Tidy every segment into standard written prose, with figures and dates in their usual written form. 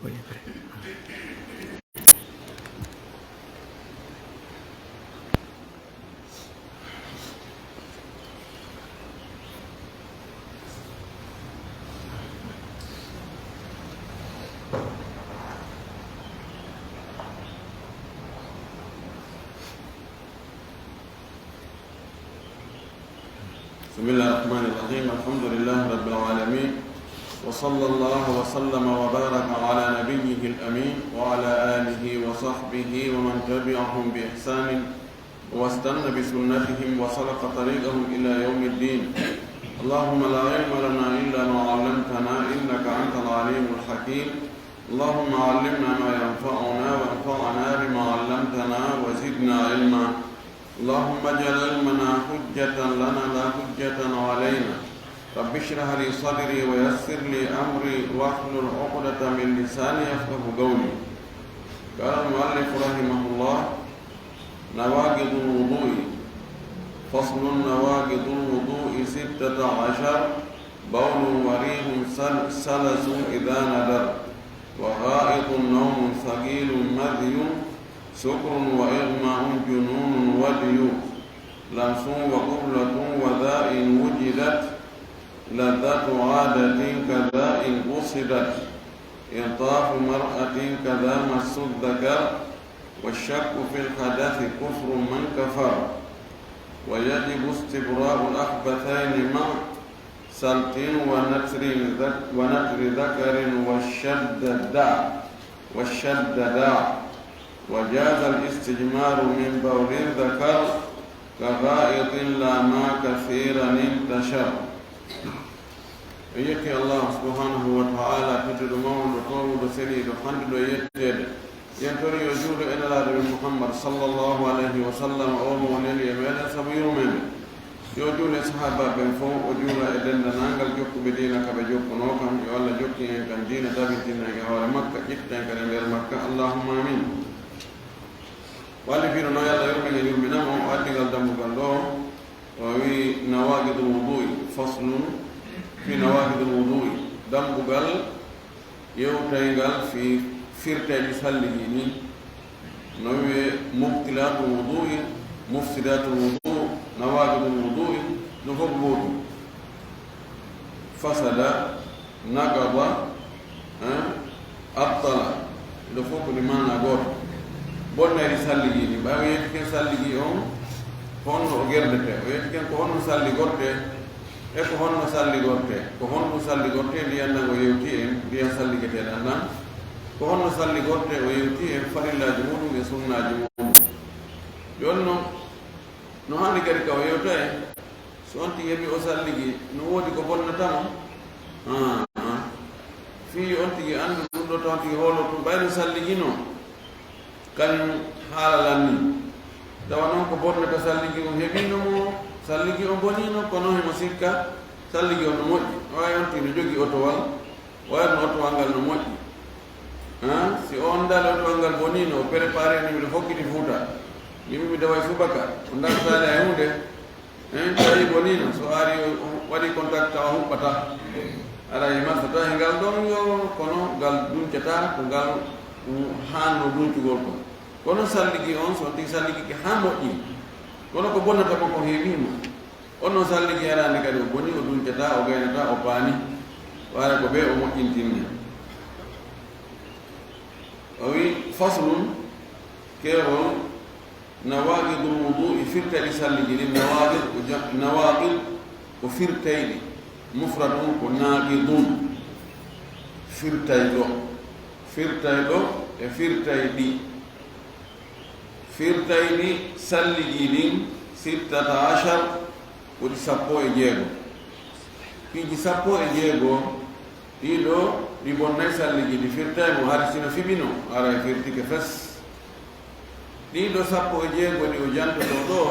بسم الله الرحمن الرحيم. الحمد لله رب العالمين، وصلى الله وسلم وبارك على نبيه الأمين وعلى آله وصحبه ومن تبعهم بإحسان واستنى بسنتهم وسلك طريقهم إلى يوم الدين. اللهم لا علم لنا إلا ما علمتنا إنك أنت العليم الحكيم. اللهم علمنا ما ينفعنا وانفعنا بما علمتنا وزدنا علما. اللهم اجعل علمنا حجة لنا لا حجة علينا. رب اشرح لي صدري ويسر لي أمري واحلل عقدة من لساني يفقه قولي. قال المؤلف رحمه الله: نواقض الوضوء. فصل: نواقض الوضوء 16: بول وريح سلس إذا ندر، وغائط نوم ثقيل مذي، سكر وإغماء جنون ودي، لمس وقبلة وذاء وجدت، لذة عادة كذاء قصدت، إنطاف مرأة كذا مس الذكر، والشك في الحدث كفر من كفر، ويجب استبراء الأخبثين مع سلط ونتر ذكر والشد داع، وجاز الاستجمار من بول ذكر، كغائط لا ما كثيرا انتشر. يكي الله سبحانه وتعالى تجد مولد طول سريد حمد يتد ينتري يجود إلى الله محمد صلى الله عليه وسلم أومو نلي ميلا سبير من يجود صحابة بن فوق وجود إذن نانجل جوك بدينك بجوك نوكم يوالا جوكي ينكن دين دابي دينك يوالا مكة جدا كان غير مكة. اللهم آمين. والي فينا نويا الله يرمي يرمينا وعدي قال دمو قال له وهي نواقض الوضوء. فصل في نواقض الوضوء. دمو قال يوتي قال في فرتي لسلجيني نوي مبتلات الوضوء، مفسدات الوضوء، نواقض الوضوء، نفق الوضوء. فسد، نقض، أبطل، نفق لما نقض. bonna di salligi ni ba yeti ken salligi on honno gerdete o yeti ken ko honno salli gorte e ko honno salli gorte ko honno salli gorte ndi anda go yewti en ndi salli gete anda ko honno salli gorte o yewti en farillaji mudum e sunnaji mudum jonno no hani gari ka o yewta en so onti yebi o salligi no wodi ko bonna tamo fi onti andu dum do tonti holo to bayno salligi no kan halalanni dawanon ko bonnata salligi o heɓino mo salligi o bonino kono hemo sikka salligi o no moƴƴi wawi onti no jogui otowal wayno otowal ngal no moƴƴi si on dal otowal ngal bonino o préparé ni miɗo hokkiti Fouta yimɓe mi daway subaka o dartade e hunde tawi bonino so ari waɗi contact tawa huɓɓata ara e massa tawi ngal ɗon yo kono ngal duncata ko ngal hanno duncugol ko kono salligi on so tigi salligi ki ha moƴƴi kono ko bonnata ko ko heewima onno salligi arande kadi o boni o duncata o gaynata o paani wara ko ɓe o moƴƴintinni. o wi faslun kewol nawaqidul wudu'i firtaɗi salligi ɗi nawaqid ko firtayɗi mufradum ko naqidun firtayɗo e firtayɗi. firtayɗi salligi ɗin 16 woɗi 16 piiji 16 ɗiɗo ɗi bonnay salligi ɗi firtay mo har sino fiɓino ara e firtike fes. ɗiɗo 16 ɗi o jantoto ɗo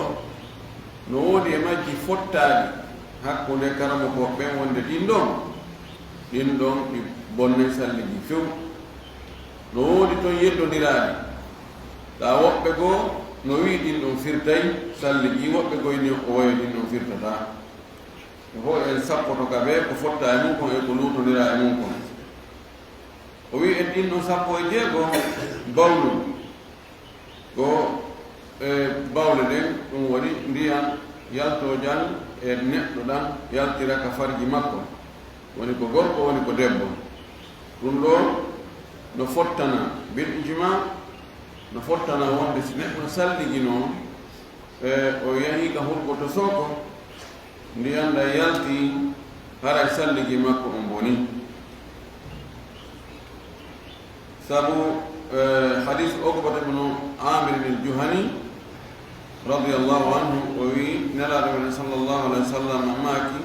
no woodi e majji fottaɗi hakkunde karamo ko ɓen wonde ɗin ɗon ɗi bonnay salligi few. no woodi toon yeddodiraɗi ta woɓɓe goo no wi ɗin ɗon firtay salligi woɓɓe goyni o wayo ɗin ɗon firtata ho en sappoto ka ɓe ko fotta e mum kon e ko lutodira e mum kon. o o wi en ɗin ɗon sappo e jeego bawlu ko bawle ɗen ɗum woni ndiyan yaltojan e neɗɗo ɗan yaltira ka farji makko woni ko gorko woni ko debbo ɗum ɗo no fottana bil ijma no fottana wonde si neɗɗo salligino o yahi ka hurgoto soko ndiyanda yalti haray salligi makko on boni sabu hadis Uqbata ibn Amir al-Juhani radiyallahu anhu o wi nelaɗo men sallallahu alayhi wa sallam maaki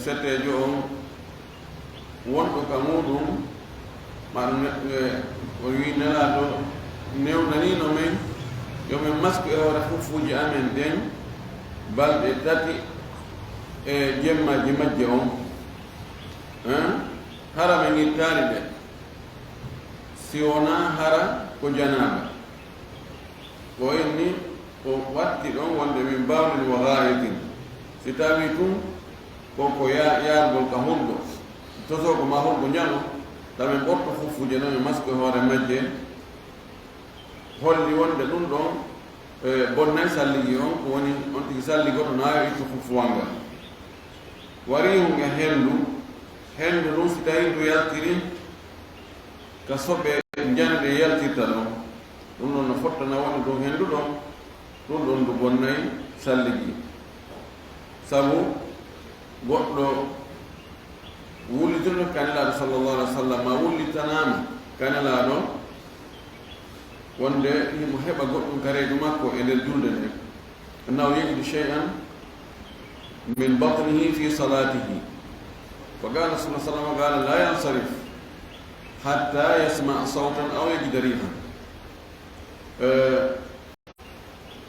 settejo on wonɗo ka muɗum maɗum o wi nelaɗo newnanino men yomin masku e hoore fufuji amen ɗen balɗe tati e jemmaji majje on hara men ittani ɗe si wona hara ko janaba o inni o watti ɗon wonde min bawlin wa ghayitin si tawi tun koko yargol ka hulgo tosoko ma hulgo ñano tamin ɓorto fufuje nomi masque hoore majje holli wonde ɗum ɗon bonnay salligi on ko woni on tigi salligoto nawi itto fufuwanga wari hun e hendu ɗum si tawi ndu yaltiri ka soɓe janɗe yaltirta ɗon ɗum ɗon no fottana woni ɗum hendu ɗon ɗum ɗon ndu bonnay salligi sabu goɗɗo wullitirno kanelaɗo sallallahu alaihi wa sallam ma wullitanama kanelaɗo wonde himo heɓa goɗɗum kareedu makko e nder julde nde annahu yajidu shay'an min batnihi fi salatihi fa qala sallallahu alaihi wa sallam qala la yansarif hatta yasma sawtan aw yajida rihan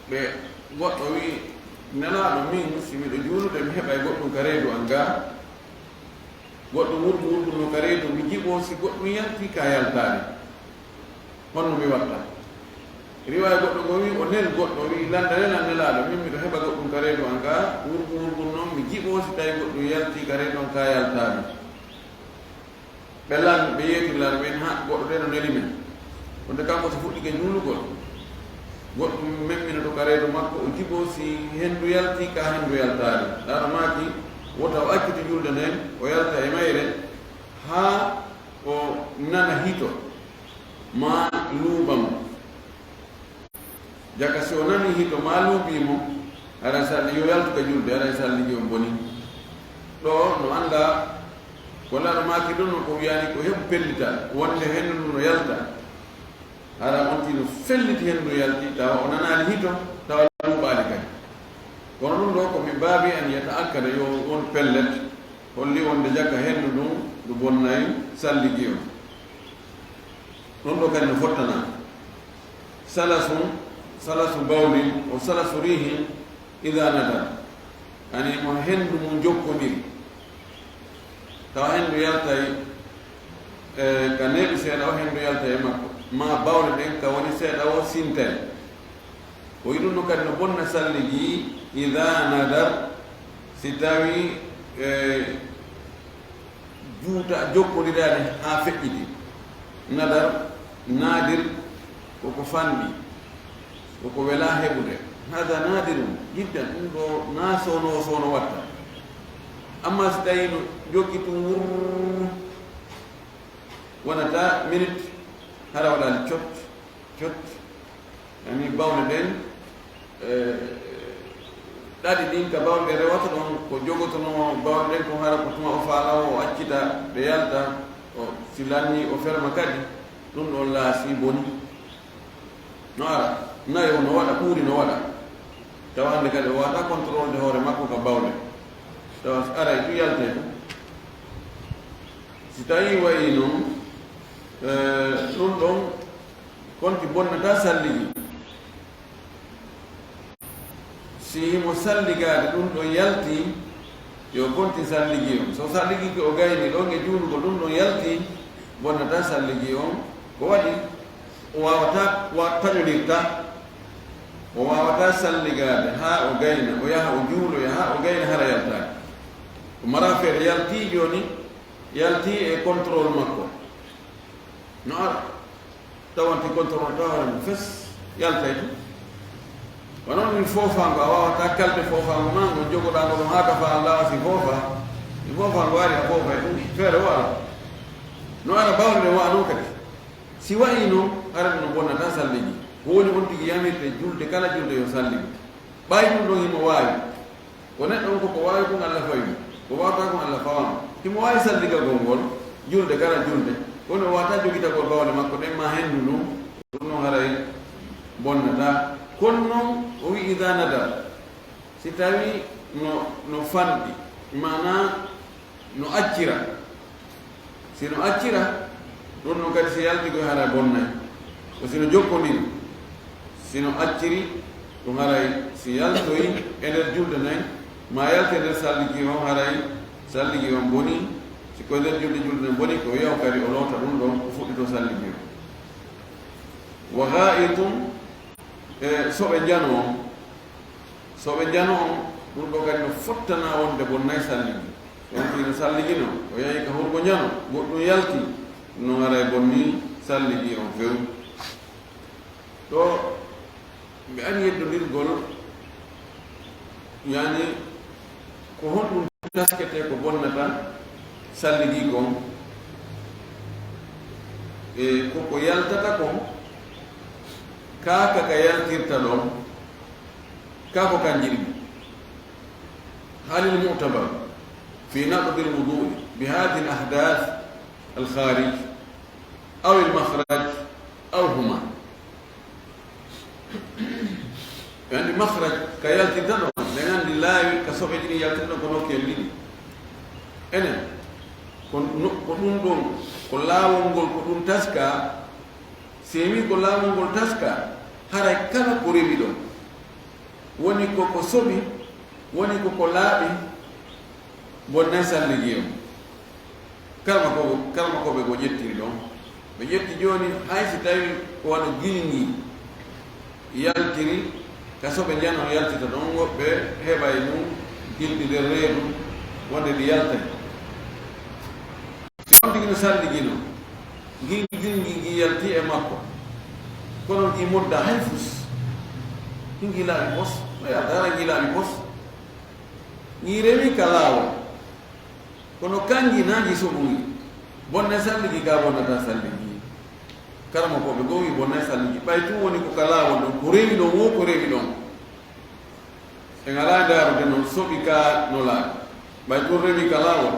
ɓe goɗɗo wi nelaɗo min si miɗo juulude mi heɓa e goɗɗum ka reedu an ga goɗɗum wurduno ka reedu mi jiɓo si goɗɗum yalti ka yaltade honno mi watta riwaya goɗɗo go wi o nel goɗɗo wi landanelan nelaɗo min miɗo heɓa goɗɗum ka reedu an ga wurgun noon mi jiɓo si tawi goɗɗum yalti ka reedu an ka yaltade ɓe lan ɓe yeetirlaɗo ɓen ha goɗɗo ɗe no neli men wonde kanko so fuɗɗike ñuulugol goɗɗum memminoto ka reedu makko o jiɓo si hendu yalti ka hendu yaltade ɗaɗo maaki wota o acciti julde nden o yalta e mayre ha o nana hito ma luuɓamo jaka si o nani hito ma luuɓimo aɗa salli yo yaltuka julde aɗa salliji on boni ɗo no anda ko laɗo maaki ɗon no ko wiyani ko heɓu pellital wonde hendu ndu no yalta hara onti no felliti hendu yalti tawa o nanani hito tawa luuɓali kadi kono ɗum ɗo komi baabi an yata akkada yo won pellet holli wonde jakka hendu ɗum ndu bonnayi salligi on ɗum ɗo kadi no fottana salasu bawlin o salasu rihin ida nadar ani mo hendu mum jokkodiri tawa hendu yaltay ka neeɓi seeɗa o hendu yalta e makko ma bawle ɗen ka woni seeɗa o sinten o yi ɗum no kadi no bonna salligi ida nadar si tawi juuta jokkodirade ha feƴƴiti nadar nadir koko fanɗi koko wela heɓude hada nadirum jiddan ɗum ɗo na sowno sowno watta amma si tawi no jokki tum wur wonata minute hara waɗali cot ani bawle ɗen ɗaɗi ɗin ka bawle ɗe rewata ɗon ko jogotono bawle ɗen ko hara ko tuma o faalawo o accita ɗe yalta o si lanni o ferma kadi ɗum ɗon laasi boni no ara nayo no waɗa ɓuuri no waɗa tawa hande kadi o wata contrôle de hoore makko ka bawle tawa aray ɗum yalte ɗum si tawi wayi noon ɗum ɗon konti bonnata salligi si himo salligade ɗum ɗon yalti yo konti salligi on so salligi ko o gayni ɗon e juulugol ɗum ɗon yalti bonnata salligi on ko waɗi o wawata taƴodirta o wawata salligade ha o gayna o yaha o juuloya ha o gayna hara yaltade o mara feere yalti joni yalti e contrôle makko no ara tawanti contrôle tawara fes yaltaytu wonon min fofango a wawata kalde fofango ma ngo jogoɗango ɗum haka fa Allah si fofa i fofango wari a fofa e ɗum feere wala no ara bawde wa no kadi si wayi noon arata no bonnata salliji woni on tigi yamirte julde kala julde yo salliji ɓay ɗum ɗon himo wawi ko neɗɗo on koko wawi kon Allah fawi ko wawata kon Allah fawama himo wawi salliga gongol julde kala julde kono wata jogitagol bawde makko ɗen ma hendu ɗum ɗum noon haray bonnata kono noon o wi ida nadar si tawi no fanɗi mana no accira sino accira ɗum noon kadi si yalti koye haray bonnay ko sino jokkodiri sino acciri ɗum haray si yaltoyi e nder julde nayi ma yalte nder salligi on haray salligi on boni si koye nder julde julde ne boni ko wiyaw kadi o loota ɗum ɗon o fuɗɗito salligi o wa gaitum e soɓe jano on soɓe jano on ɗum ɗo kadi no fottana wonde bonnay salligi on tino salligi no o yahi ka hurgo jano goɗɗum yalti no haray bonni salligi on few ɗo mi ari yeddodirgol yani ko honɗum taskete ko bonnata salligi kon e koko yaltata kon kaka ka yaltirta ɗon kako kanjiri halil mu'tabar fi naqdi alwudu'i bi hadhihi alahdath alkharij aw almakhraj aw huma yani makhraj ka yaltirta ɗon dengan dilawi ka soɓe ɗiɗi yaltirta ko nokkel ɗiɗi enen ko ɗum ɗon ko laawol ngol ko ɗum taska semi ko laawol ngol taska haray kala ko rewi ɗon woni koko soɓi woni koko laaɓi bonnay salligi on kalma koɓe ko ƴettiri ɗon ɓe ƴetti joni hay si tawi ko waɗa gilngi yaltiri ka soɓe jano yaltita ɗon woɓɓe heɓay mum gilɗi nder reedu wonde ɗi yaltay si on tigi no salligi no gilngi yalti e makko kono ɗi modda hay fus hingi laaɓi pos dara gi laaɓi pos ñi rewi ka laawol kono kanji naji soɓuyi bonnay salligi ga bonnata salligi karama koɓe gowi bonnay salligi ɓay tum woni ko ka laawol ɗon ko rewi ɗon wo ko rewi ɗon e ngala darude noon soɓi ka no laaɓi ɓay tum rewi ka laawol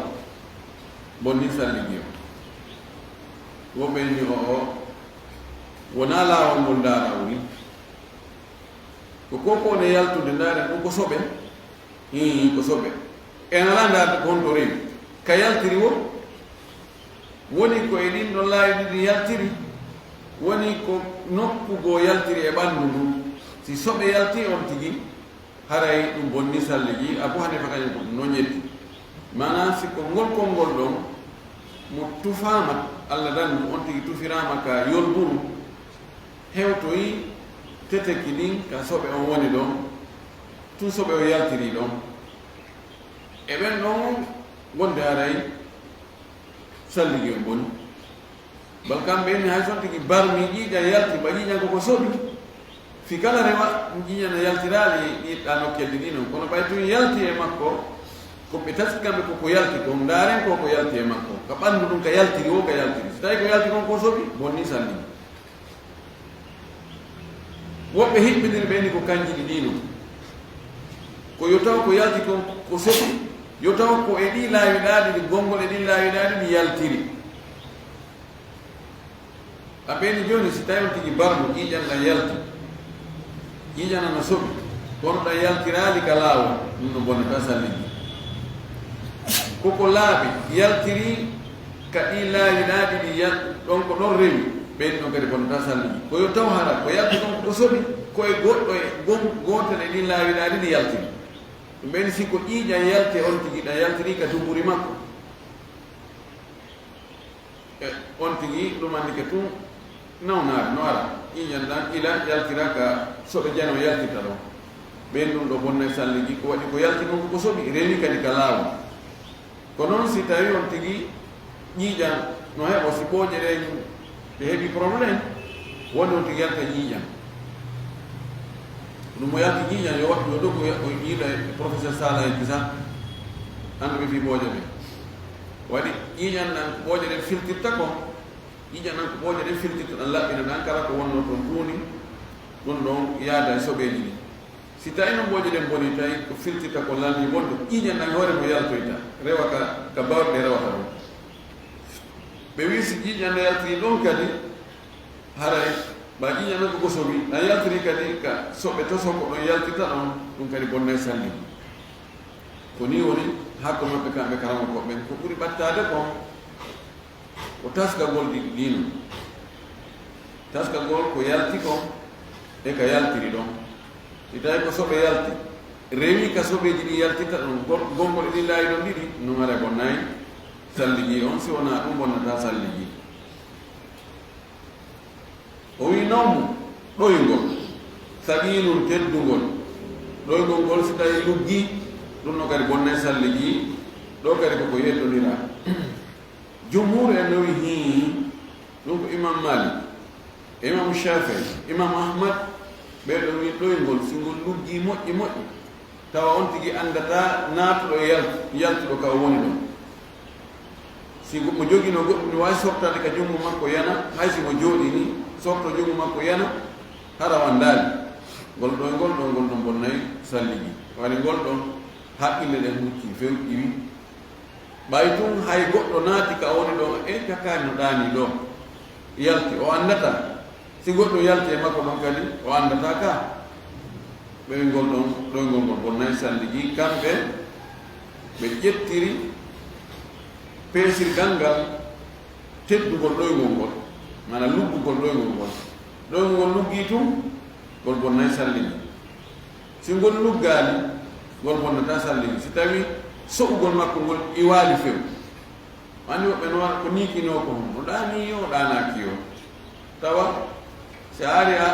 bonni salligi o woɓɓeni o wona laawol ngol ndaara woni ko koko ne yaltude ndaaren ɗum ko soɓe ko soɓe en ala ndaarde ko honto rewi ka yaltiri wo woni ko e ɗin ɗon laawi ɗiɗi yaltiri woni ko nokkugo yaltiri e ɓanndu ndun si soɓe yalti on tigi haray ɗum bonni salligi Abu Hanifa kañum ko non yetti mana sikko ngol konngol ɗon mo tufama Allah dan on tigi tufirama ka yolburu hewtoyi teteki ɗin ka soɓe on woni ɗon tun soɓe o yaltiri ɗon e ɓen ɗon wonde haray salligi on boni bal kamɓe ni hay son tigi barmi ƴiiƴa yalti ba ƴiiƴan koko soɓi fi kala rewa ƴiiƴana yaltirali ɗiɗɗa nokkeldi ɗi noon kono ɓay tun yalti e makko koɓe taski kamɓe koko yalti kon ndaren koko yalti e makko ka ɓanndu ɗum ka yaltiri wo ka yaltiri so tawi ko yalti kon ko soɓi bonni salligi woɓɓe hiɓɓidiri ɓeni ko kanji ɗi ɗino ko yo taw ko yalti kon ko soɓi yo taw ko e ɗi laawiɗaɗi ɗi gonngol e ɗi laawiɗaɗi ɗi yaltiri a ɓeni joni si tawi on tigi barmo ƴiiƴanɗa yalti ƴiiƴanana soɓi kono ɗa yaltirali ka laawol ɗum no bonnata salligi koko laaɓi yaltiri ka ɗi laawiɗaɗi ɗi ɗon ko ɗon rewi ɓeni ɗon kadi bonnata salligi ko yo taw hara ko yalti ɗon ko soɓi koye goɗɗo e gotel e ɗi laawiɗaɗi ɗi yaltiri ɗum ɓeni si ko ƴiiƴan yalte on tigi ɗa yaltiri ka dumburi makko e on tigi ɗum andike tun nawnaade no ara ƴiiƴan ɗan ila yaltira ka soɓe jano yaltirta ɗon ɓen ɗum ɗo bonnay salligi ko waɗi ko yalti noon ko soɓi rewi kadi ka laawol ko noon si tawi on tigi ƴiiƴan no heɓo si ɓooƴe ɗen heɓi probléme wonno to yalta ñiiƴam ɗum mo yalti ñiiƴam yo wattu yo ɗo ko yiiɗa professeur Sala en kisa andu ɓe fi ɓooje ɓe waɗi ñiiƴan ɗan ko ɓooje ɗen filtirta ko ñiiƴan ɗan ko ɓooje ɗen filtirta ɗan laɓɓina ɗan kala ko wonno toon ɗuuni ɗum ɗon yaada e soɓeeji ɗi si tawi noon ɓooje ɗen boni tawi ko filtirta ko lalni wonɗo ñiiƴan ɗan hoore mo yaltoyta rewa ka bawɗe rewata ɗon ɓe wi si ƴiiƴan ɗe yaltiri ɗon kadi haray ba ƴiiƴan ɗon ko gosowi ɗan yaltiri kadi ka soɓɓe toso ko ɗon yaltirta ɗon ɗum kadi bonnay salli ko ni woni hakko maɓɓe kamɓe karama koɓɓen ko ɓuri ɓattade ko ko tasgagol diino tasgagol ko yalti ko e ka yaltiri ɗon si tawi ko soɓe yalti rewi ka soɓeji ɗi yaltirta ɗon gongol ɗi laayi ɗon ɗiɗi non ara bonnayi salliji on si wona ɗum bonnata salliji o wi nawmu ɗoygol saginum teddugol ɗoygol ngol si tawi luggi ɗum no kadi bonnay salliji ɗo kadi koko yettodira jumhur en nowi ɗum ko imam Malik imam Shafi'i imam Ahmad ɓeɗo wi ɗoygol si ngol luggi moƴƴi moƴƴi tawa on tigi andata naatuɗo yaltuɗo ka woni ɗon si mo jogino goɗɗum ne wawi softade ka junngo makko yana haysi mo jooɗi ni softo junngo makko yana hara wandaali ngol ɗoygol ɗo ngol ɗon bonnayi salliji wani ngol ɗon haqqille ɗen hucci few ƴiwi ɓay tun hay goɗɗo naati ka woni ɗon e kakkani no ɗaani ɗo yalti o andata si goɗɗo yalti e makko ɗon kadi o andata ka ɓeygol ɗon ɗoygol ngol bonnayi salliji kamɓe ɓe ƴettiri peesirgal ngal teddugol ɗoygol ngol mana luggugol ɗoygol ngol ɗoygol ngol luggi tum ngol bonnayi salliji si ngol luggaali ngol bonnata salliji si tawi soɓugol makko ngol iwaali few andi woɓɓe no waɗa ko niikinoo ko hon o ɗaani yo o ɗaanaaki yo tawa si a ari a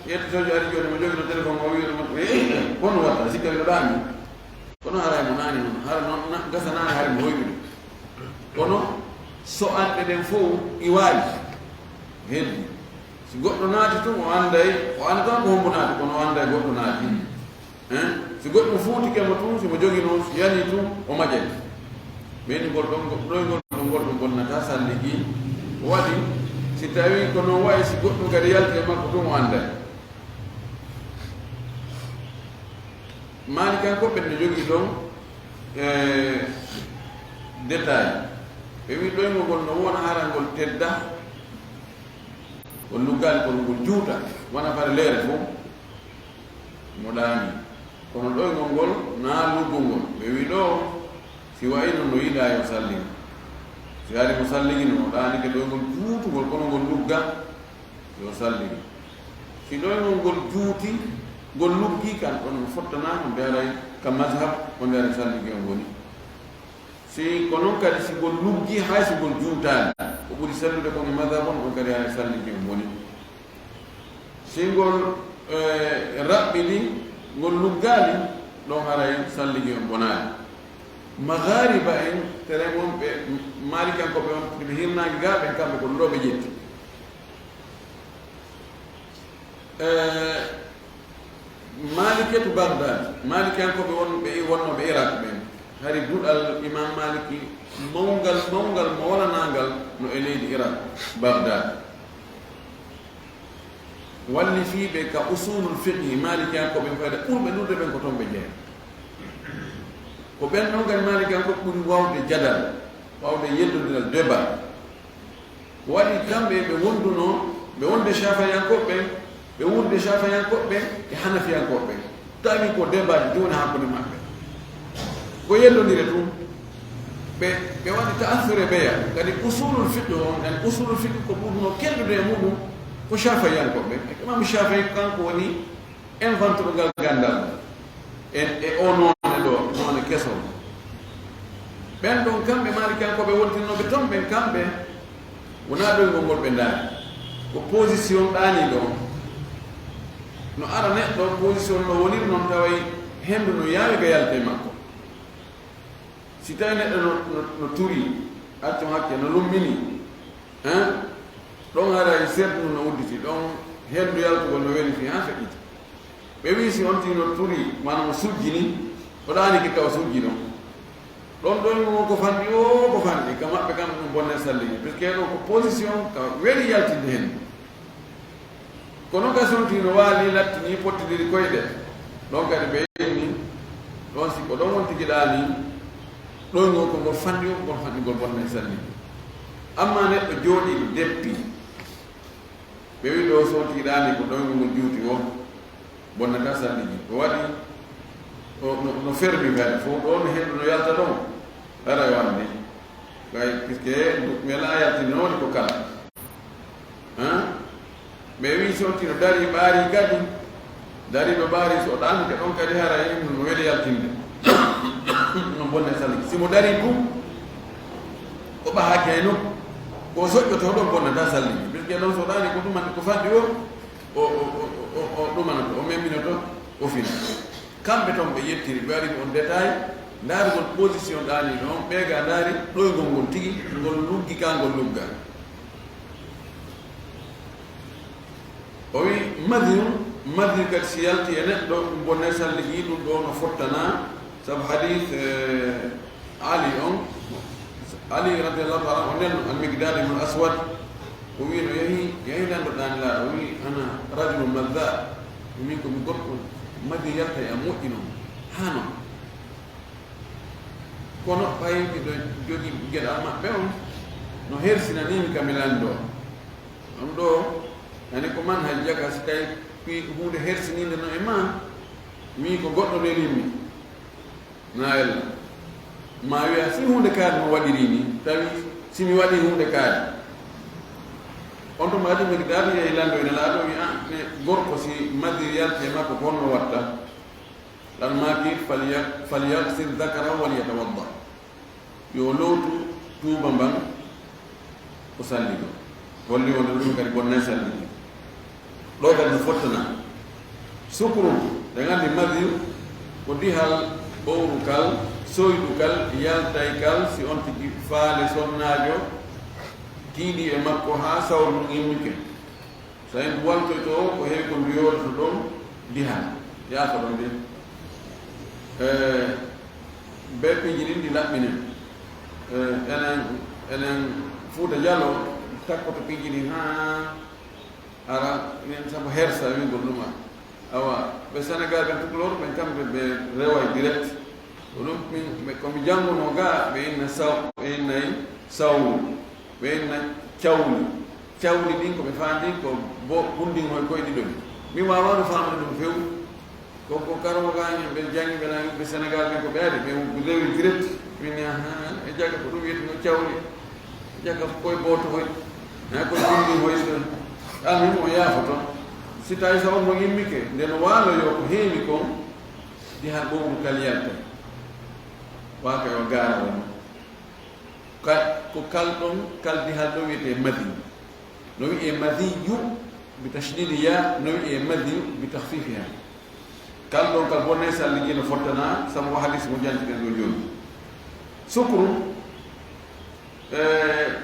yettitojo ari jooni mo jogino téléphone o wiiɗo mo kono watta si tawi no ɗaani kono haray mo naani noon hara noon gasanaani hari mo hoyɓude kono so anɗe ɗen fof iwaali heddi si goɗɗo naati tun o anday o anda tan ko hombo naati kono o anday goɗɗo naati si goɗɗo fuutikemo tun simo jogino yani tun o maƴani ɓeni ngol ɗon ɗoygol ɗo ngol ɗo bonnata salliji waɗi si tawi ko noon wayi si goɗɗum kadi yalti e makko tun o anday maani kan koɓɓen ne jogii ɗon détail ɓe wi ɗoygol ngol no wona hara ngol tedda ngol luggaali kono ngol juuta wona fare leere fof mo ɗaani kono ɗoygol ngol naa luggungol ɓe wi ɗo si wayino no yiɗa yo sallin si ari mo salligino o ɗaanike ɗoygol juutugol kono ngol lugga yo sallini si ɗoygol ngol juuti ngol luggi kan ɗon mo fottanama mbiyaray ka mazhab ko ndere salligi o ngoni si ko noon kadi si ngol luggi hay si ngol juutaani ko ɓuri sallude kono mazhab on ɗon kadi hay salligi o ngoni si ngol raɓɓini ngol luggaali ɗon haray salligi o bonaani maghariba en tere mon ɓe maalikankoɓe on ɓe hirnaaki gaa ɓen kamɓe ko ɗo ɓe ƴetti maliketu bagdad maalikankoɓe wonnoɓe irak ɓen hari duɗal imam maliki mawgal mo walanangal no e leydi irak bagdad walli fiiɓe ka usulul fiqhi maalikankoɓe fayda ɓurɓe ɗurde ɓen ko toon ɓe jeeya ko ɓen ɗon kadi maalikankoɓe ɓuri wawde jadal wawde yeddodiral débat waɗi kamɓe ɓe wonduno ɓe wonde chafayankoɓe ɓe wurde chafayankoɓe e hanafiyankoɓe tawi ko débat joni hakkude maɓɓe ko yeddodire tum ɓe waɗi taassure ɓeya kadi usulul fiqhi on en usulul fiqhi ko ɓurno kellude e muɗum ko chafayankoɓe imam chafayi kanko woni inventeur ngal gandal e o noone ɗo noone kesol ɓen ɗon kamɓe maalikankoɓe wontinnoɓe toon ɓen kamɓe wona ɗoygol ngol ɓe ndaari ko position ɗaani ɗo no ara neɗɗo position no woniri noon taway henndu no yaawi ga yalte makko si tawi neɗɗo no turi accon hakke no lummini ɗon haray serdu no udditi ɗon hendu yaltugol no weli fi ha feƴƴiti ɓe wi si on tino turi manamo sujji ni o ɗani ki tawa sujji ɗon ɗon ɗon ko fanɗi o ko fanɗi ka maɓɓe kam ɗum bonne salliji par ce que ɗo ko position ka weli yaltinde hen kono ka sontino waali lattini pottidiri koyɗe ɗon kadi ɓe ni ɗon si ko ɗon won tigi ɗani ɗon go ko ngol fanɗi o ko ngol fanɗi ngol bonne salliji amma neɗɗo jooɗi deppi ɓe wi ɗo sotiɗani ko ɗon ngol juuti o bonnata salliji o waɗi no fermi kadi fof ɗon hendu no yalta ɗon ara wande kay puisque mela yaltinde noon ko kala ɓe wi sontino dari ɓaari kadi dari ɓe ɓaari so ɗanke ɗon kadi hara hendu no weli yaltinde no bonne salliji simo dari fu o ɓahaki hay nokku ko soƴƴoto ɗon bonnata salliji puisque ɗon so ɗani ko ɗumani ko fanɗi o ɗumanoto o meminoto o fina kamɓe toon ɓe yettiri ɓe waɗi on détail ndaarugol position ɗani noon ɓeega ndaari ɗoygol ngol tigi ngol luggi ka ngol lugga o wi madri kadi si yalti e neɗɗo ɗum bonne salliji ɗum ɗo no fottana sabu hadith ali on ali radiallahu taala o nenno almigdad ibn aswad o wi no yehi nandoɗani laaɗa o wi ana rajulu madda min komi goɗɗo madi yalta e a moƴƴi noon haa noon kono ɓayimɓe ɗo jogii geɗal maɓɓe on no hersinanimi kamilani ɗo ɗum ɗo ani ko man hay jaga si tawi pi hunde hersininde no e ma wi ko goɗɗo relimmi na ella ma wiya si hunde kaari no waɗiri ni tawi simi waɗi hunde kaari on to maadi mi daari e lando ene laaɗo wi ne gorko si maddi yalte makko ko honno watta lan maaki falyaksir dakara wal yatawadda yo lowtu tuuba mban o salligo holli wonde ɗum kadi bonnay salliji ɗo kadi no fottana sukru ɗe nganndi maddi ko dihal ɓowru kal soydu kal yaltay kal si on tigi faale sonnaajo tiiɗi e makko haa sawru ɗum immike so en waltoyto ko heewi ko ndu yoodoto ɗon dihan yaata ɗon de be piiji ɗin ɗi laɓɓinen enen Fuuta Jallo takkoto piiji ɗin haa ara nen sabu hersa wingol ɗuma awa ɓe Sénégal ɓen tukulor ɓen kamɓe ɓe reway direct ko ɗum komi jannguno ga ɓe inna ɓe innayi sawru ɓe inna cawli ɗin ko ɓe faandi ko bundin hoy koye ɗiɗo mi wawano famde ɗum few koko karmo gañi ɓe jangi ɓe nani ɓe Sénégal ɓen ko ɓe ari ɓe rewi direct min e jaga ko ɗum wiyetino cawli e jaga koye booto hoy koye bundin hoy almim o yaafoto si tawi sa on mo immike nden waaloyo ko heewi kon di har ɓowru kal yalta waka yo gaara won ko kal ɗon kal di har ɗo wiyete madi no wiye madiyu bi tashdidi ya no wiye madiyu bi tahfifiha kal ɗon kal bonne salliji no fottana sabu ko hadis mo jantiɗen ɗo joni sukru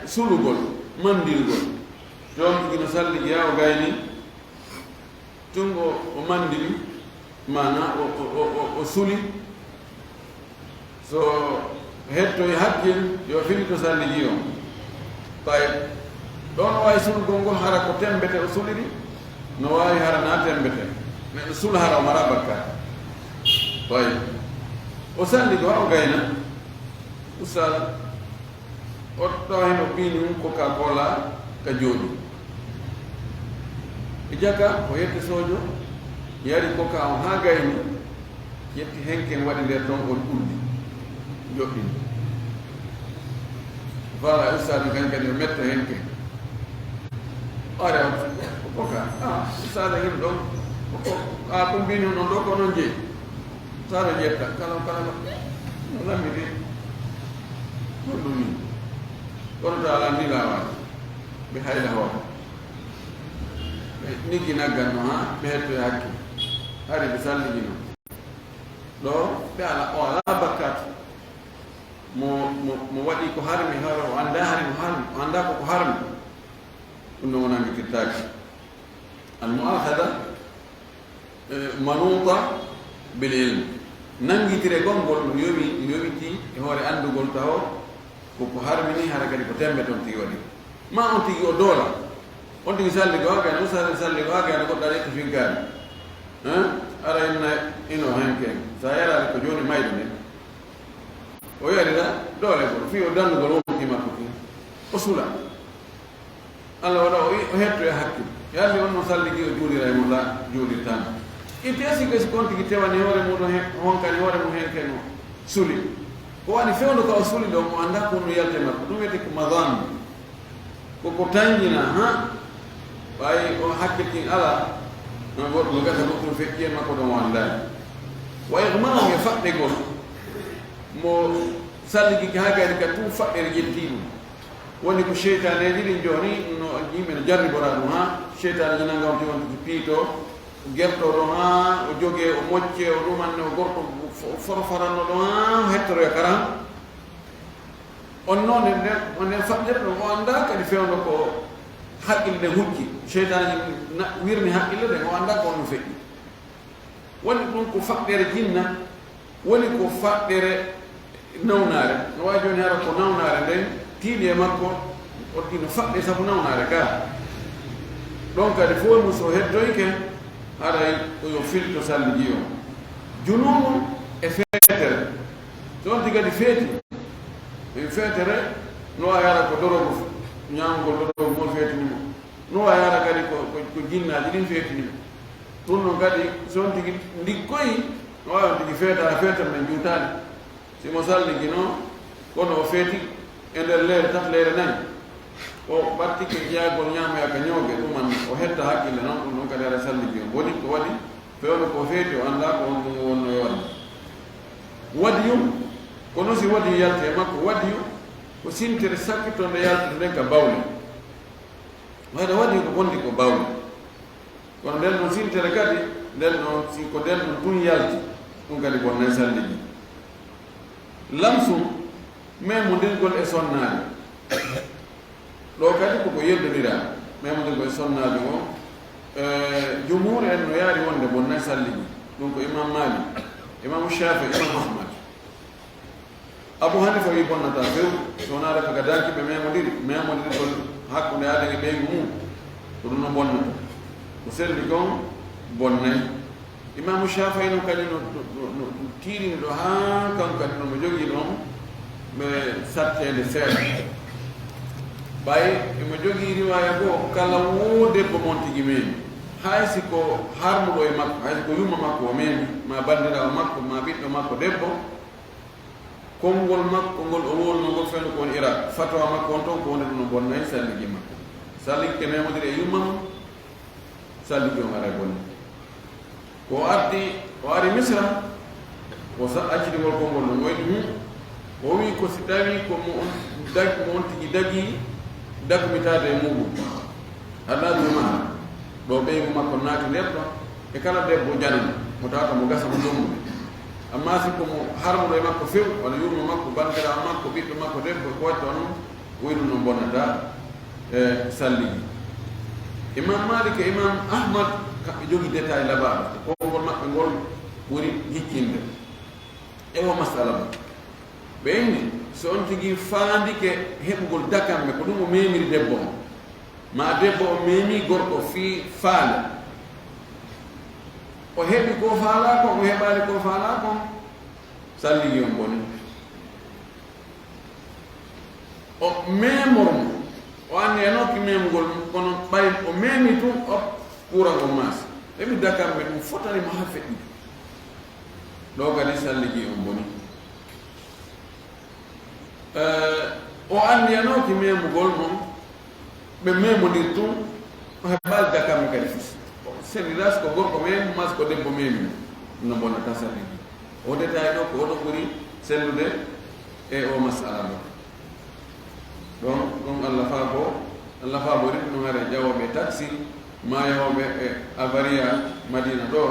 sulugol mandirgol joni tigi no salliji ya o gayni tungo o mandiri mana o suli so hettoye hakkil yo filito salliji o tay ɗon wawi sulgol ngol hara ko tembete o suliri no wawi hara na tembete neɗɗo sula hara o mara bakkat tay o salliji ha o gayna usal o ɗo hen o ɓini mum Coca Cola ka jooɗi e jaka o yette sojo yari Coca o ha gayni yetti henken waɗi nder ton on ɓurdi joɗɗini voilà ustade kan kadi o metta henke are o Coca ustade hin ɗon ko mbini on ɗo ko noon jeeyi ustade jetta kala no lammidi ɗon ɗum ni kono to ala ndi lawani ɓe hayla hoota ɓe niggi nagganno ha ɓe hettoye hakke hari ɓe salligino ɗo ɓe ala o ala bakkat mo waɗi ko harmi o anda hari mo harmi o anda koko harmi إنه أنا مكتاج المؤاخذة منوطة بالعلم نانجي تريكون قول يومي تي هو عنده قول تاو كوكو هارمني هاركري كتير بتون تيوري ما أنتي يودولا أنتي يسال لقوا كأنه يسال لقوا كأنه كنت عليك في كان أرى إنه هم كان سائر الكجون ما يدني ويا رجال دولا يقول في ودان قولون كي ما كوكي أصولا الله ولا هيتو يا حكي يا اللي ونو سال لقي جوري راي مولا جوري تام إتياسي كيس كونتي كتير واني هو رمودا هون كان هو رمودا كانوا سولي هو أنا فيهم لو كأسولي لو ما عندك كونو يالتما كونو يتك مضان كوكوتانجينا ها باي أو حكيتين على نقول لقيت بكرة في كيان ما كنا واندا ويغمرهم يفقد يقول مو سالك كهاجر كتو فقر جديد woni ko sheytaneji ɗin joni no yimɓe no jarribora ɗum ha sheytaneji nanngam tiwontuki piito gerto ɗo ha o jogue o mocce o ɗumanne o gorto forfaranno ɗo ha hettoroya karan on noon nden faɗɗere ɗo o annda kadi fewno ko haqqille nde hukki sheytaneji wirni haqqille ɗe o annda ko on no feƴƴi woni ɗum ko faɗɗere jinna woni ko faɗɗere nawnare no wawi joni hara ko nawnare nden tiiɗi e makko oɗɗino faɗɗe sabu nawnare ga ɗon kadi fo mum so heddoyke haray yo filto salliji o junumu e feetere so on tigadi feeti e feetere no wawi ara ko dorogo ñamgol dorogo mol feetinimo no wawi ara kadi ko jinnaji ɗin feetinimo ɗum noon kadi so on tigi ndikkoyi no wawi on tigi feetara feetere men juutani simo salliji noon kono o feeti e nder leere tati leere nayi o ɓattike jeeyagol ñaamoya ka ñooge ɗuman o hetta haqqille noon ɗum ɗon kadi ara salliji o woni ko waɗi fewno ko feeti o annda ko on ɗum wonno e waɗi waɗi yum kono si waɗi yalte e makko waɗi yu ko sintere sakkito nde yaltete nden ka bawle wayde waɗi ko bonndi ko bawle kono nden ɗon sintere kadi nden ɗon si ko nden ɗum tun yalti ɗum kadi bonnay salliji lamsum memodilgol e sonnaade ɗo kadi koko yeddodira memodilgol e sonnaade o jumhur en no yaari wonde bonnay salliji ɗum ko imam Malik imam Shafi imam Ahmad Abu Hanifa wi bonnata few sonaare ko gadakiɓe memodirgol hakkude aadage ɓeygu mum ko ɗum no bonnata ko selli gon bonnay imam Shafi no kadi no tiirini ɗo ha kanko kadi nomo jogii ɗon ɓe sattede seeɗa ɓay emo jogii riwaya goo kala wo debbo mon tigi meemi hay si ko harmuɗo e makko hay si ko yumma makko o meemi ma bandirawo makko ma ɓiɗɗo makko debbo konngol makko ngol o wolno ngol fewno ko woni Irak fatwa makko on toon ko wonde ɗum no bonnay salliji makko salliji ke memodiri e yumma mum salliji on ara e bonni ko o ari Misra o accidigol konngol ɗum woyɗi o wi ko si tawi ko mo on tigi dagi dagmitade e muɗum haɗaɗuma ɗo ɓeygu makko naati nder ɗon e kala debbo janana mo tawata mo gasa mo lommude amma si ko mo harmuɗo e makko few walla yurmo makko bandirawo makko ɓiɗɗo makko debbo ko watta on woyɗum no bonnata e salliji imam Malik e imam Ahmad kamɓe jogii détail labaɗo konngol maɓɓe ngol ɓuri hiccinde e o masala ba ɓe inni so on tigi faandike heɓugol dakamɓe ko ɗum o memiri debbo o ma debbo o memi gorko fi faale o heɓi ko faala kon o heɓaali ko faala kon salligi on boni o memormo o anndi e nokki memugol kono ɓay o memi tun o ɓurango maasi heɓi dakamɓe ɗum fotanimo ha feƴƴi ɗo kadi salligi on boni o anndiyanoki memugol mon ɓe memodir tun o heɓaali dakamɓe kadi fis sendiras ko gorko memi mas ko debbo memi no bonnata salligi o détail ɗo ko oɗo ɓuri sellude e o masala ɗo ɗum Allah faabo ri ɗum hare jawoɓe taxi ma yahoɓe e avaria Madina ɗo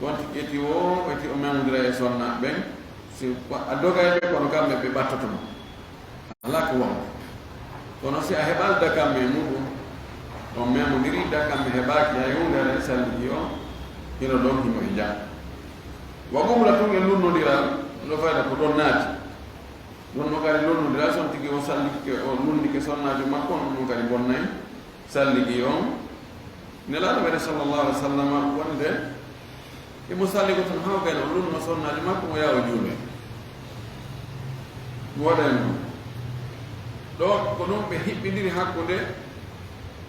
wonti ƴetti o memodira e sonna ɓen si a dogay ɓe kono kamɓe ɓe ɓattotoma ala ko wonde kono si a heɓal dakamɓe muɗum on memo diri da kam hebaki ya yunga salligi o hino don himo hija wa gumla tun en lunno dira no fayda ko don naati don no gari lunno dira son tigi o salligi o lundi ke sonnajo makko no gari bonnay salligi o nela nabi sallallahu alaihi wasallam wonde e mo salligi ton haw gari o lunno sonnajo makko mo yawo juume wadan do ko non be hibbidiri hakkunde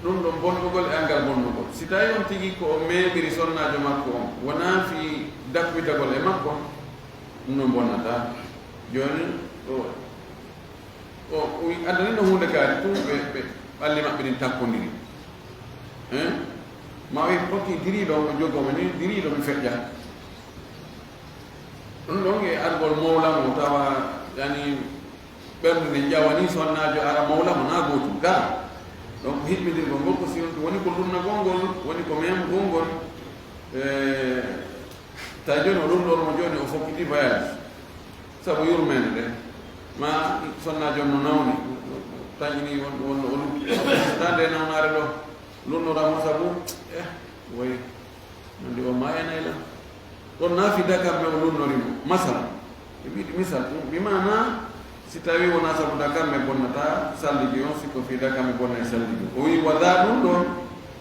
ɗum ɗon bonnugol e angal bonnugol si tawi on tigi ko o meɓiri sonnajo makko on wona fi dappitagol e makko ɗum non bonnata joni o addanino hunde kaari tum ɓe ɓalli maɓɓe ɗin takkodiri ma wi hokki diriɗo o jogomo ni diriɗo mi feƴƴa ɗum ɗon e argol mawlamo tawa yani ɓernde nde ƴawani sonnajo ara mawlamo na gotum ga donc hiɓɓidirgol ngol ko sin woni ko lumna gongol woni ko mem gongol tawi joni o lumɗonomo joni o fokkiti voyage saabu yurmede nde ma sonnajo no nawni tañini wonno o tande nawnare ɗo lumnoramo saabu woy nandi o mayanayla ɗon naafi dakam me o lumnorimo masal e wiiɗi misal bimana si tawi wona sabu dakam me bonnata salligi on sikko fi dakam me bonna e salligi o wi wada ɗum ɗon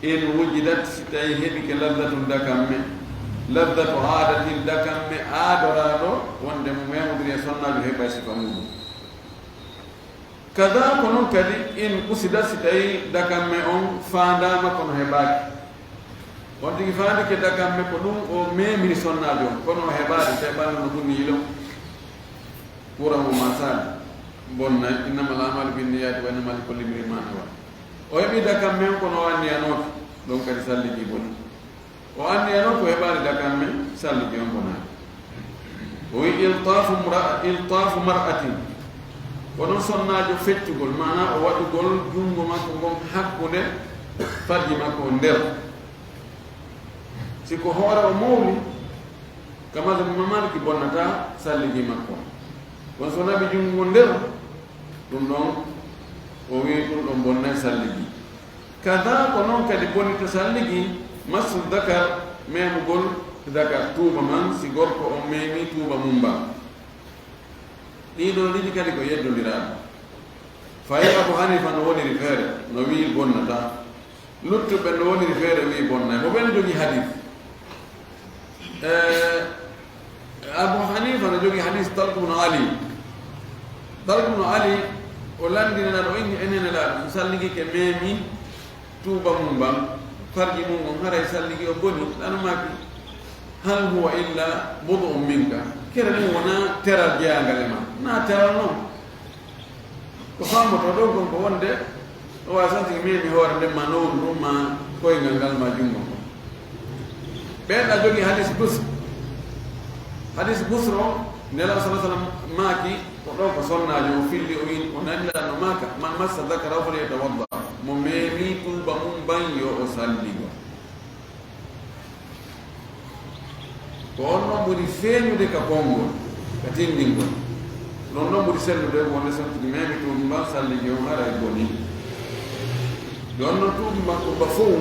en wujidat si tawi heɓi ke laddatu dakam me laddatu aadatil dakam me aadoraɗo wonde mo memodiri e sonnajo heɓa sifa muɗum kada ko noon kadi in usida si tawi dakam me on fandama kono heɓaki on tigi fandi ke dakam me ko ɗum o memiri sonnajo on kono o heɓade tawi ɓandu no ɗum yiilo ɓuramo masade bonna innama l'amalu binniyati wa innama likulli imri'in ma nawa o heɓi dakam men kono o anniyanoto ɗon kadi salligi boni o anniyanoto o heɓani dakam men salligi on bonani o wi iltafu mar'atin onon sonnajo feccugol mana o waɗugol jungo makko gon hakkude farji makko nder siko hoore o mawli kamaza mamaliki bonnata salligi makko won so naɓi jungo nder ɗum ɗon o wi ɗum ɗon bonnay salligi kada ko noon kadi bonnita salligi masu dakar memugol dakar tuuba man si gorko o memi tuuba mum mba ɗiɗo ɗiɗi kadi ko yeddodiraɗo fayi Abu Hanifa no woniri feere no wi bonnata luttuɓe no woniri feere wi bonnay ko ɓen jogi hadis Abu Hanifa no jogi hadis Talq ibn Ali o landinanaɗo o inni enenelaɗo salligi ke memi tuuba mum mbam farji mum on haray salligi o boni ɗanumaki hal huwa illa bud'un minka kere ɗum wona teral jeyangal e ma na teral noon ko fammoto ɗo gon ko wonde o wawi san tigi memi hoore nden ma nowru ɗum ma koyngal ngal ma jungo ko ɓeeɗa jogi hadis busre o nelaw sa sallam maaki ko ɗo ko sonnajo o filli o wi o nanɗano maka man massa dakara o falyatawadda mo memi tuuba mum ban yo o salligo ko on noon ɓuri feeñude ka konngol ka tindingol non noon ɓuri sellude wonde sontigi memi tuuba mban salligi on hara e boni ɗon noon tuubi makko ba fof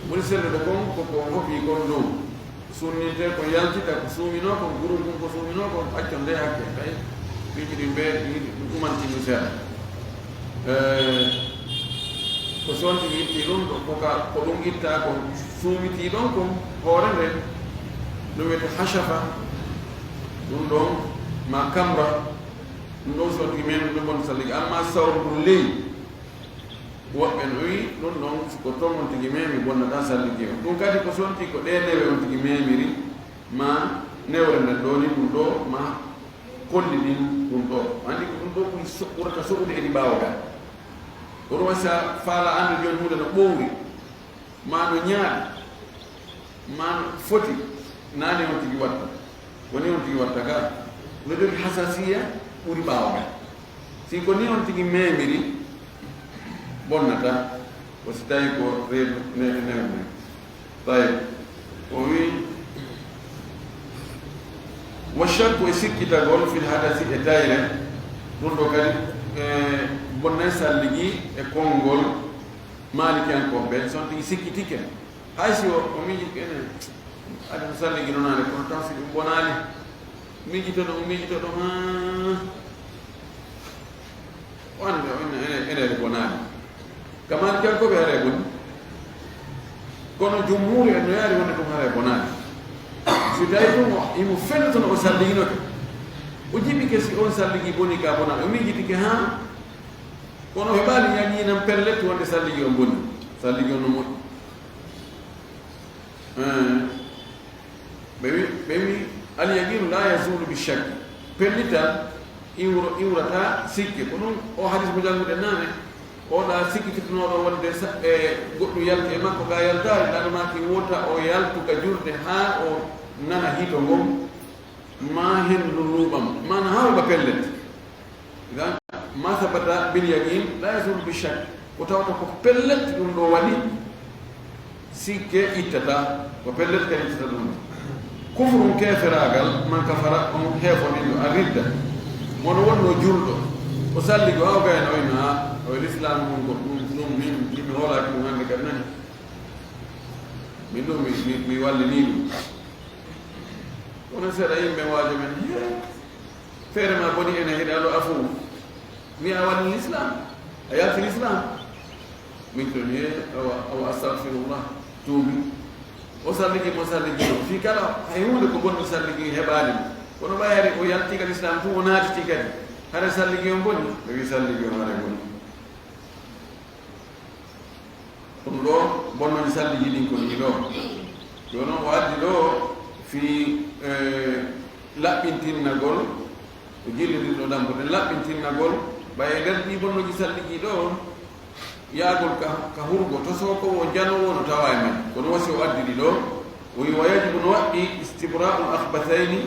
ɓuri sellude kon koko hoɓi kon dow sunninte ko yaltita ko suumino kon gurul mum ko suumino kon accon nde hakke tawi piiji ɗi mbe ɗum ɗumantimi seeɗa ko sontigi itti ɗum ko ɗum itta ko suumiti ɗon kon hoore nde ɗum wiyete hachafa ɗum ɗon ma camra ɗum ɗon sontigi men ɗum bon salligi amma sawru ɗum ley woɓɓe no wi ɗum ɗon ko ton on tigi memi bonnata salligi o ɗum kadi ko sonti ko ɗe newe on tigi memiri ma newre nden ɗo ni ɗum ɗo ma kolli ɗin ɗum ɗo andi ko ɗum ɗo ɓurata soɓude eɗi ɓawoga ɗum wa sa faala ande joni hunde no ɓowri ma no ñaaɗi ma no foti nani on tigi watta woni on tigi watta ga no jogi hasasiya ɓuri ɓawoga si ko ni on tigi memiri bonnata ko si tawi ko reedu nene newne tawi o wi wa shakku e sikkitagol fil hadasi e tayre ɗum ɗo kadi bonnay salligi e konngol maliki an ko ben son ti sikitike haysi o miji kene adam salli ginonale kono tan si bonali miji to ha wanda ene bonali kamal kan ko be are gon kono jumhuri en yaari wonde ko are bonali si dai to imu fento no salli ginoto o jibi ke si on salli gi boni ka bonali o miji tike ha kono heɓaali ñañiinan pellet wonde salligi on bonni salligi on no moƴƴi ɓe wi alyaqinu la yazulu bi shakki pellital iwrata sikke ko ɗum o hadis mo jannguɗe naane oɗa sikkitinoɗo wonde goɗɗum yalti e makko ga yaltaare ɗaɗumaki wota o yaltu ka jurde haa o nana hito ngom ma henndu luuɓam mana hawga pellet ما ثبت باليقين لا يزول بالشك وتوقف بلت دون ولي سيك إتتا وبلت كان يتدون كفر كافر أقل من كفر أم هيف منه الردة ونولو جلده وسلق أو بين وينها والإسلام من هولا كم هناك كرنان منهم ميوالي نيلو ونسأل أي مواجه من فير ما بني أنا هنا له أفو مي أول الإسلام آيات الإسلام مثل أو أستغفر الله توبي وسلكي في كلام هيقول لك بقول مسلكي هبالي kono bayari o yalti ka islam fu wonati ti kadi hara salligi on bonni wi salligi on hara bonni ɗum ɗo bonnoji salligi ɗin koni ɗo jono o addi ɗo fi laɓɓintinnagol o jillidirɗo ɗambote laɓɓintinnagol ɓaye nder ɗi bonnoji salligi ɗo yaagol ka hurgo to sokowo janowo no tawa e men kono wasi o addi ɗi ɗo o wi wa yajibu no waɗɗi istibra'u akhbathayni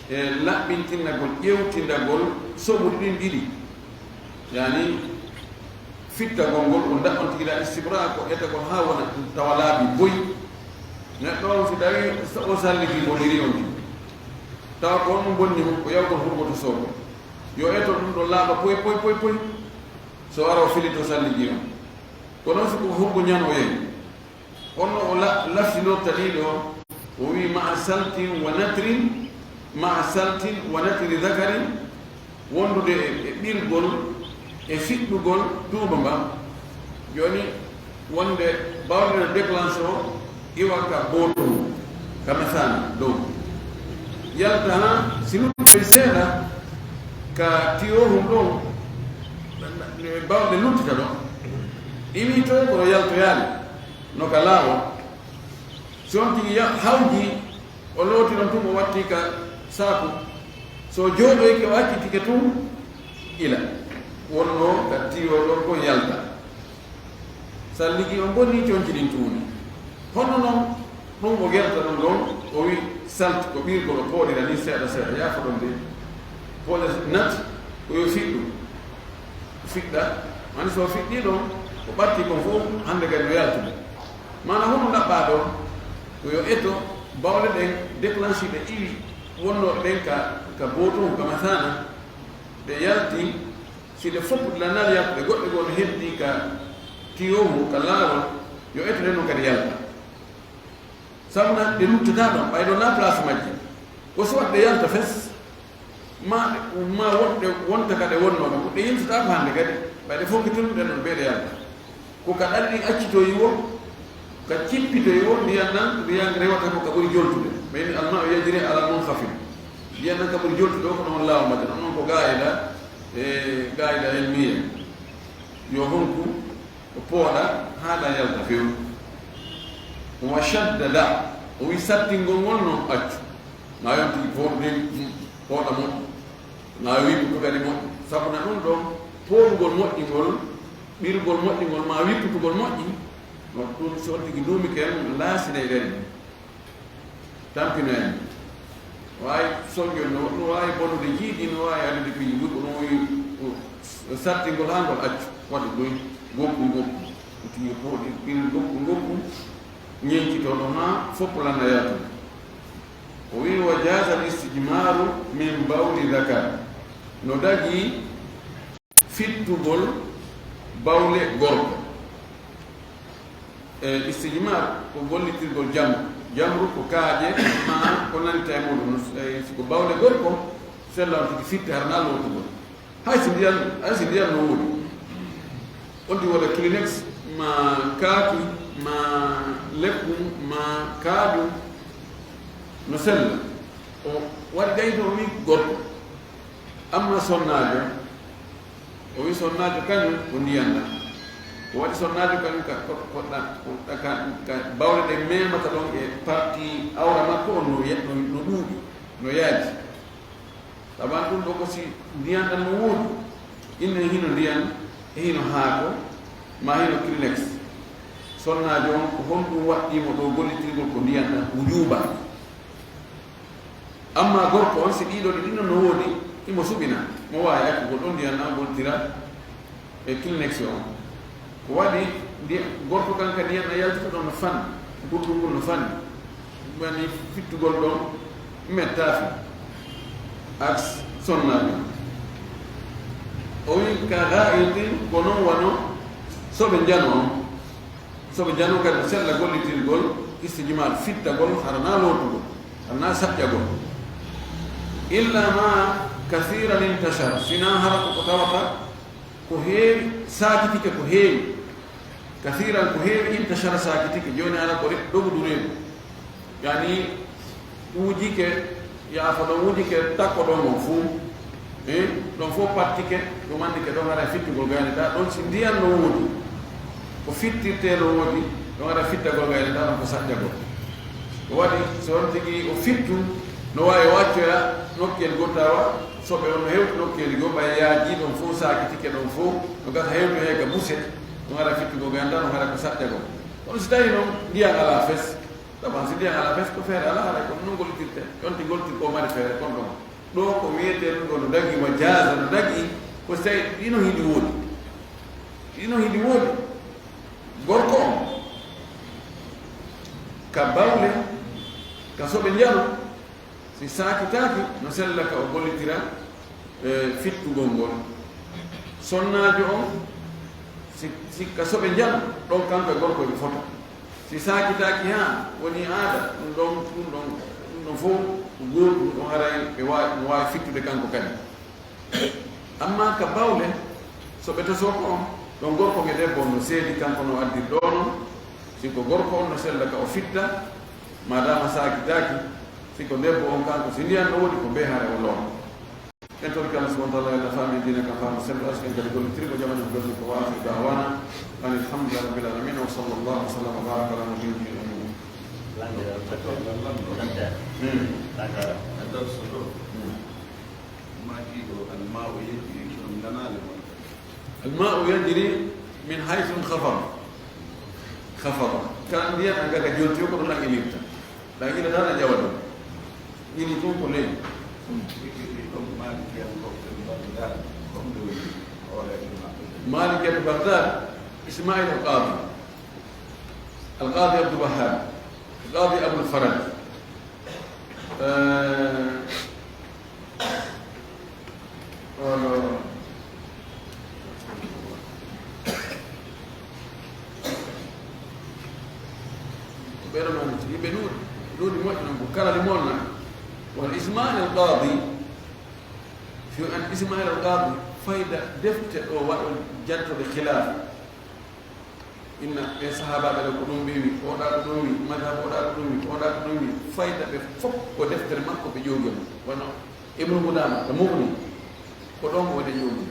e laɓɓintinnagol ƴewtindagol soɓuɗi ɗin ɗiɗi yani fittagol ngol o daɓɓon tigiɗa istibra ko ƴettagol ha wona tawa laaɓi boyi neɗɗo on so tawi o salligi boniri on ɗi tawa ko on ɗum bonni mum ko yawgol hurgoto soogo yo eto ɗum ɗo laaɓa poy so ara o fili to salligi on ko noon siko hurgo ñan o yehi onno o laftinirta ɗiɗo o wi maa saltin wa natrin maa saltin wa natri dakarin wondude e ɓirgol e fiɗɗugol duuba mbam joni wonde bawɗe déclenché o iwa ka bootum ka mesana dow yalta ha sinuɓe seeɗa ka tiyohum ɗo bawɗe luttita ɗo iwi to kono yaltoyaali no ka laawol si on tigi hawji o looti ɗon tum o watti ka saaku so jooɗoyke o accitike tum ila wonno ka tiyoɗo ko yalta salligi on bonni conciɗin tuuni honno noon ɗum o gerta ɗum ɗon o wi salt ko ɓirgol o pooɗira ni seeɗa seeɗa yaafa ɗon de pooɗa nat o yo fiɗɗu fiɗɗa ani so fiɗɗi ɗon o ɓatti kon fof hannde kadi o yaltude mana hono ɗaɓɓa ɗon ko yo etto bawɗe ɗen déclenché ɓe iwi wonno ɗen ka bootum ka masana ɓe yalti side foppude lanal yaltude goɗɗe goo no heddi ka tiyomu ka laawol yo etto ɗen no kadi yalta sabuna ɗe luttata ɗon ɓayɗo na place majje o suwat ɗe yalta fes ma wonɗe wonta ka ɗe wonnoɓe ko ɗe yimtata ko hannde kadi ɓayɗe fokkitinuɗen ɗon ɓeɗe yalta ko ka ɗanɗi accitoyi wo ka cippitoyi wo ndiyan nan ndiyan rewata ko ka ɓuri joltude ɓayni alma o yajiri ala non hafin ndiyan nan ka ɓuri joltude o ko noon laawa majje ɗon noon ko gaayida elmiya yo honku o pooɗa haɗa yalta few wa shaddada o wi sattingol ngol noon accu ma yonti fooɗude pooɗa moƴƴi ma wipputu kadi moƴƴi sabuna ɗum ɗon pooɗugol moƴƴingol ɓirgol moƴƴingol ma wipputugol moƴƴi no ɗum so tigi duumi ken laasine ɗen tampino en wawi soñol no ɗum wawi bonnude jiiɗi no wawi adude piiji ɗum ɗum wi sattingol ha ngol accu waɗa ɗoy goppu tigi pooɗi ɓir goppu ñencitoɗo ha foppo landa yatude o wi wa jaza l istijmaru min bawli dakar no dagi fittugol bawle gorko istijmar ko gollitirgol jamru ko kaaje ma ko nanta e muɗum siko bawle gorko sellan tigi fitte harna lotugol hay si ndiyan no woodi on di waɗa clinex ma kaatu ma lekkum ma kaadu no sella o waɗi gaydo o wi gorko amma sonnajo o wi sonnajo kañum ko ndiyanɗa ko waɗi sonnajo kañum ka bawle ɗe memata ɗon e parti awra makko on no ɗuuɗi no yaaji taban ɗum ɗo ko si ndiyan ɗan no woodi inne hino ndiyan e hino haako ma hino clinex sonnajo on ko honɗum waɗɗimo ɗo gollitirgol ko ndiyan ɗan wujuba amma gorko on si ɗiɗo ɗe ɗino no woodi imo suɓina mo wawi akkugol ɗon ndiyan ɗan gollitira e clinex on ko waɗi gorko kanka ndiyan ɗan yaltita ɗon no fanni gurdugol ngol no fanni wani fittugol ɗon mettafi ak sonnajo o wi ka ga'itin ko noon wano soɓe jano kadi sella gollitirgol istijmal fittagol harana lotugol harana saƴƴagol illa ma kathiran intashara sina hara ko tawata ko heewi sakitike ko heewi kathiran ko heewi intashara sakitike joni ala ko ɗogudu reedu yani wujike yaafa ɗon wujike takko ɗon on fuu ɗon fof pattike ɗum andike ɗon hara fittugol gayneta ɗon si ndiyan no woodi ko fittirte no woodi ɗon hara fittagol gayneta ɗon ko saƴƴagol ko waɗi so on tigi o fittu no wawi waccoya nokkiyel gottawa soɓe on no hewti nokkiyel go ɓay yaaji ɗon fof sakitike ɗon fof no gata hewto heega buse ɗon hara fittugol gayneta ɗon hara ko saƴƴagol kono si tawi noon ndiyan ala fes taban si ndiyan ala fes ko feere ala hara kono noon gollitirte ƴonti gollitir ko mari feere kon ɗon ɗo ko wiyete ɗum ɗo no daggi mo jaasa no daggi ko so tawi ɗino hiɗi woodi gorko on ka bawle ka soɓe njano si sakitaki no sella ka o gollitira fittugol ngol sonnajo on si ka soɓe njano ɗon kanko e gorko ɓe foto si sakitaki ha woni aada ɗum ɗon fof goɗɗum ɗon haray ɓe no wawi fittude kanko kadi amma ka bawle so ɓe tosoko on ɗon gorko ge debbo no seedi kanko no addi ɗo noon siko gorko on no sella ka o fitta madama sakitaki siko debbo on kanko si ndiyan ɗo woodi ko be haare o loon en tori kala subhana taala yalla faami dina kam faama sello asken kadi gollitirgo jamanu golli ko waafi dawana an alhamdulillah rabbil alamin wa sallallahu wa sallam wa baraka ala nabiyyina الماء يجري من حيث خفض كان دي انا قاعد جولتي ko la ilita la ila dana jawado ini ko ko le مالك بغداد اسماعيل القاضي عبد الوهاب القاضي ابو الفرج والإسماعيل القاضي في أن إسماعيل القاضي فايدة دفت جنت الخلاف إن الصحابة بدأوا بيمي ودا قدومي مذهب ودا قدومي فايدة بفك ودفت المركو بيوجم وانا ابن قدامة المغني قدوم ودا يوجم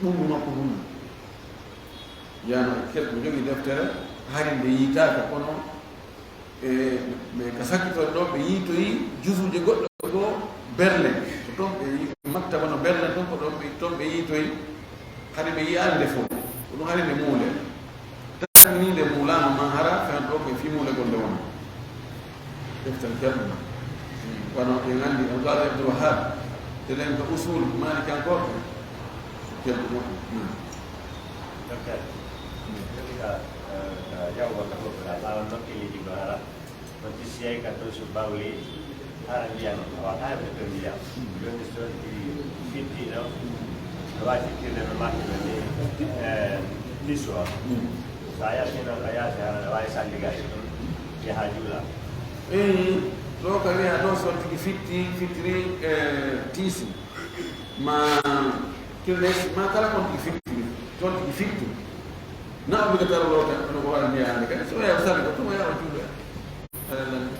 مغني مقبول يعني كيف بيجي دفتر هاري بيتاك كونو mais ka sakkitore ɗo ɓe yiitoyi jusuuje goɗɗo ɗo berle ko toon ɓe maktaba no berle toon ko toon ɓe yiitoyi hade ɓe yiyaani nde fof ko ɗum hari nde muule tan ni nde muulama ma hara fen ɗo koye fimulegol nde wona deftere kerɗuma wono en anndi on gaɗo abdoul wahab telen ko usul malik encore kerɗu moƴƴo jawwata ko lawan nokkiliji ko ara non ci siyay katto su bawli ara ndiyam wata ɓe to ndiyam joni so fittino no wawi fittirde no makko ni lisoa saya kena kaya saya wai salli ga ya hajula lo kali ado so fitri tisi ma kiles ma kala kon fitri na obligatório lo kan ko wala ni ande kan so ya sali ko to ya wajula ala